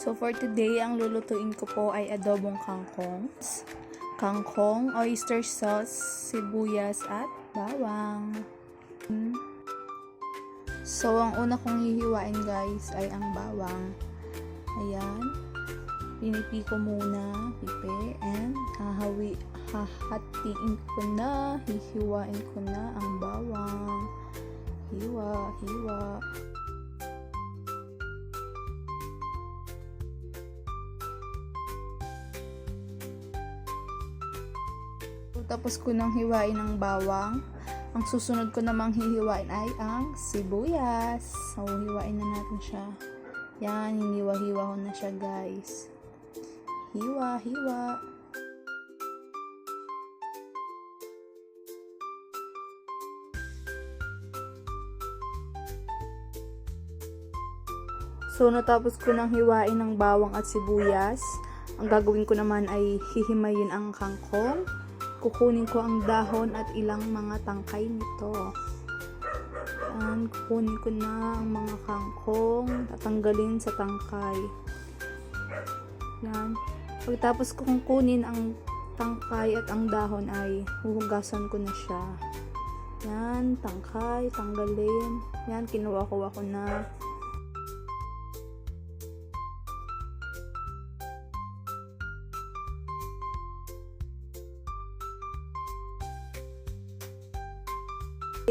So for today, ang lulutuin ko po ay adobong kangkong. Kangkong, oyster sauce, sibuyas at bawang. So ang una kong hihiwain guys ay ang bawang. Ayan. Pinipi ko muna, pipi, and hahatiin ko na, hihiwain ko na ang bawang. Hiwa, hiwa. Tapos ko nang hiwain ang bawang. Ang susunod ko namang hihiwain ay ang sibuyas. So, hiwain na natin siya. Yan, hiniwa-hiwa ko na siya guys. Hiwa, hiwa. So, natapos ko nang hiwain ng bawang at sibuyas. Ang gagawin ko naman ay hihimayin ang kangkong. Kukunin ko ang dahon at ilang mga tangkay nito. Yan, kukunin ko na ang mga kangkong, tatanggalin sa tangkay. Yan. Pagtapos ko kunin ang tangkay at ang dahon ay huhugasan ko na siya. Yan, tangkay, tanggalin. Yan, kinuha-kuha ko na.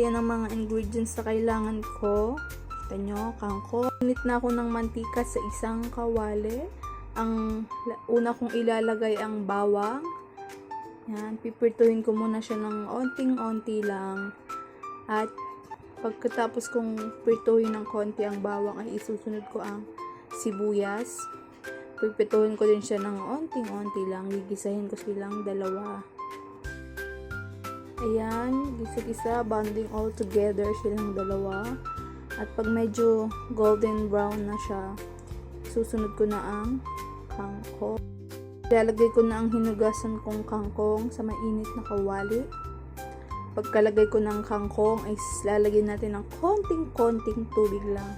Ayan ang mga ingredients na kailangan ko. Kita nyo, kangkong. Init na ako ng mantika sa isang kawali. Ang una kong ilalagay ang bawang. Yan, pipirtuhin ko muna siya ng onting-onti lang. At pagkatapos kong pirtuhin ng konti ang bawang ay isusunod ko ang sibuyas. Pipirtuhin ko din siya ng onting-onti lang. Gigisahin ko silang dalawa. Ayan, gisa-gisa, bonding all together silang dalawa. At pag medyo golden brown na siya, susunod ko na ang kangkong. Ilalagay ko na ang hinugasan kong kangkong sa mainit na kawali. Pagkalagay ko ng kangkong, ay lalagyan natin ng konting-konting tubig lang,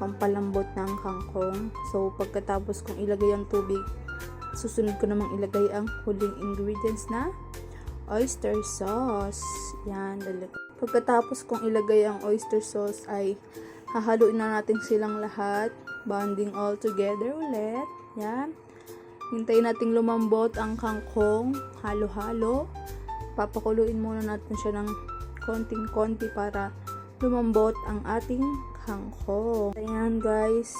pampalambot ng kangkong. So, pagkatapos kong ilagay ang tubig, susunod ko namang ilagay ang huling ingredients na oyster sauce. Yan, dali. Pagkatapos kong ilagay ang oyster sauce ay hahaluin na natin silang lahat. Bonding all together ulit. Yan. Hintayin nating lumambot ang kangkong. Halo-halo. Papakuluin muna natin siya ng konting-konti para lumambot ang ating kangkong. Ayan guys.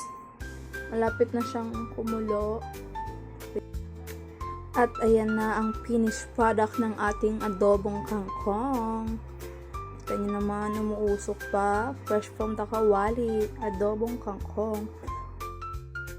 Malapit na siyang kumulo. At ayan na ang finished product ng ating adobong kangkong. Kita nyo naman, umuusok pa. Fresh from the kawali. Adobong kangkong.